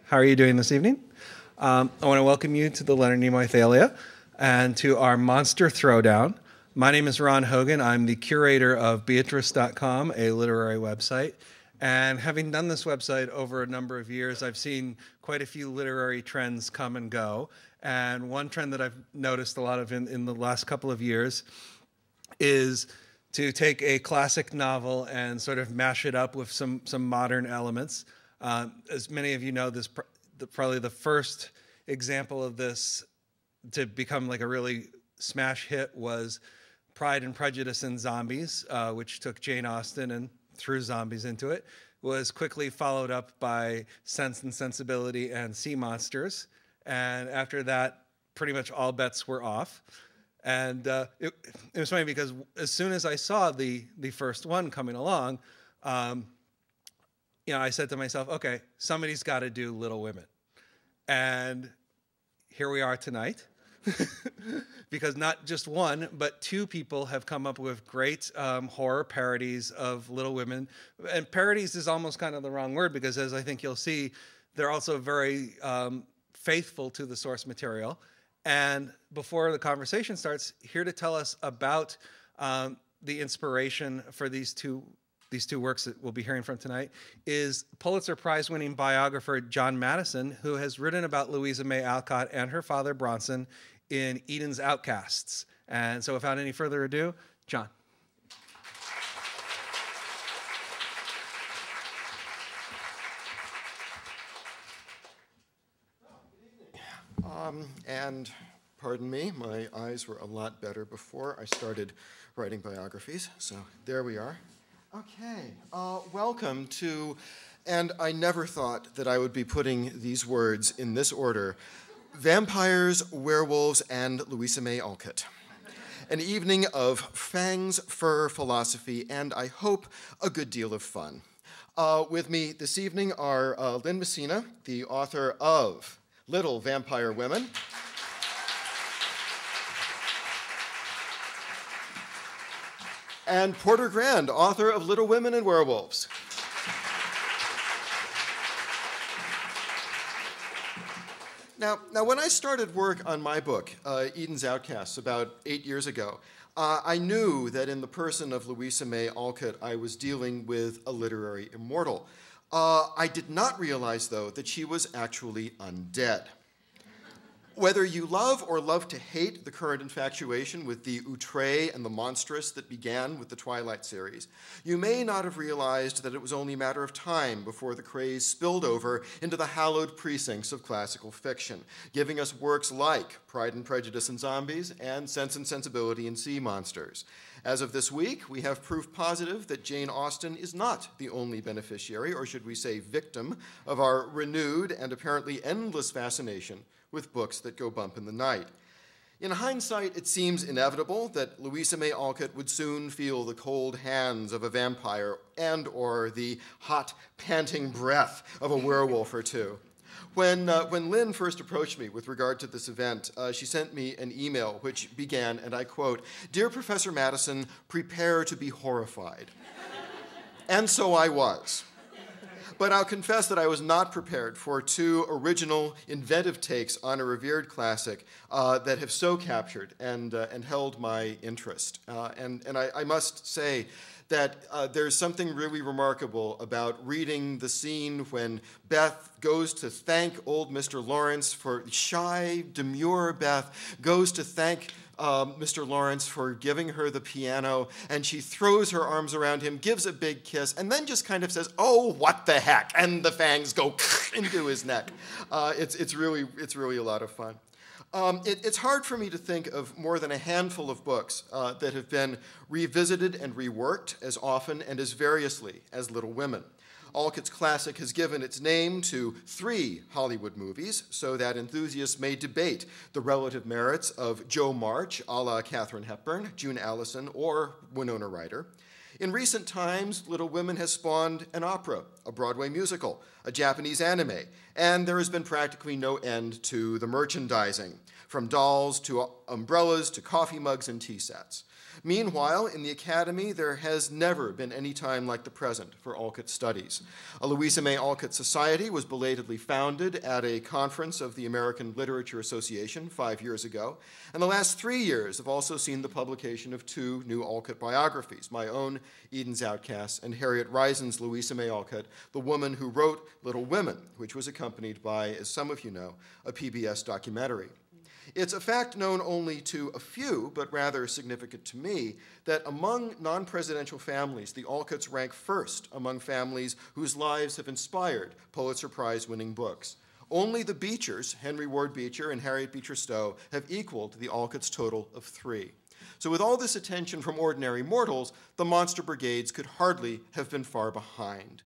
How are you doing this evening? I want to welcome you to the Leonard Nimoy Thalia and to our Monster Throwdown. My name is Ron Hogan. I'm the curator of Beatrice.com, a literary website. And having done this website over a number of years, I've seen quite a few literary trends come and go. And one trend that I've noticed a lot of in the last couple of years is to take a classic novel and sort of mash it up with some modern elements. As many of you know, probably the first example of this to become like a really smash hit was Pride and Prejudice and Zombies, which took Jane Austen and threw zombies into it. Was quickly followed up by Sense and Sensibility and Sea Monsters. And after that, pretty much all bets were off. And it was funny because as soon as I saw the first one coming along, I said to myself, okay, somebody's got to do Little Women. And here we are tonight. Because not just one, but two people have come up with great horror parodies of Little Women. And parodies is almost kind of the wrong word because, as I think you'll see, they're also very faithful to the source material. And before the conversation starts, here to tell us about the inspiration for these two works that we'll be hearing from tonight is Pulitzer Prize winning biographer John Matteson, who has written about Louisa May Alcott and her father Bronson in Eden's Outcasts. And so without any further ado, John. And pardon me, my eyes were a lot better before I started writing biographies, so there we are. Okay, welcome to, and I never thought that I would be putting these words in this order, Vampires, Werewolves, and Louisa May Alcott. An evening of fangs, fur, philosophy, and I hope a good deal of fun. With me this evening are Lynn Messina, the author of Little Vampire Women, and Porter Grand, author of Little Women and Werewolves. Now, when I started work on my book, Eden's Outcasts, about 8 years ago, I knew that in the person of Louisa May Alcott, I was dealing with a literary immortal. I did not realize, though, that she was actually undead. Whether you love or love to hate the current infatuation with the outre and the monstrous that began with the Twilight series, you may not have realized that it was only a matter of time before the craze spilled over into the hallowed precincts of classical fiction, giving us works like Pride and Prejudice and Zombies and Sense and Sensibility and Sea Monsters. As of this week, we have proof positive that Jane Austen is not the only beneficiary, or should we say victim, of our renewed and apparently endless fascination with books that go bump in the night. In hindsight, it seems inevitable that Louisa May Alcott would soon feel the cold hands of a vampire and/or the hot, panting breath of a werewolf or two. When Lynn first approached me with regard to this event, she sent me an email which began, and I quote, "Dear Professor Matteson, prepare to be horrified." And so I was. But I'll confess that I was not prepared for two original, inventive takes on a revered classic that have so captured and held my interest. And I must say that there's something really remarkable about reading the scene when Beth goes to thank old Mr. Lawrence for, shy, demure Beth goes to thank Mr. Lawrence for giving her the piano, and she throws her arms around him, gives a big kiss, and then just kind of says, "Oh, what the heck?" and the fangs go into his neck. It's really a lot of fun. It's hard for me to think of more than a handful of books that have been revisited and reworked as often and as variously as Little Women. Alcott's classic has given its name to 3 Hollywood movies, so that enthusiasts may debate the relative merits of Jo March, a la Katharine Hepburn, June Allison, or Winona Ryder. In recent times, Little Women has spawned an opera, a Broadway musical, a Japanese anime, and there has been practically no end to the merchandising, from dolls to umbrellas to coffee mugs and tea sets. Meanwhile, in the Academy, there has never been any time like the present for Alcott studies. A Louisa May Alcott Society was belatedly founded at a conference of the American Literature Association 5 years ago, and the last 3 years have also seen the publication of 2 new Alcott biographies, my own, Eden's Outcasts, and Harriet Rison's Louisa May Alcott, the woman who wrote Little Women, which was accompanied by, as some of you know, a PBS documentary. It's a fact known only to a few, but rather significant to me, that among non-presidential families, the Alcotts rank first among families whose lives have inspired Pulitzer Prize-winning books. Only the Beechers, Henry Ward Beecher and Harriet Beecher Stowe, have equaled the Alcotts' total of 3. So with all this attention from ordinary mortals, the monster brigades could hardly have been far behind.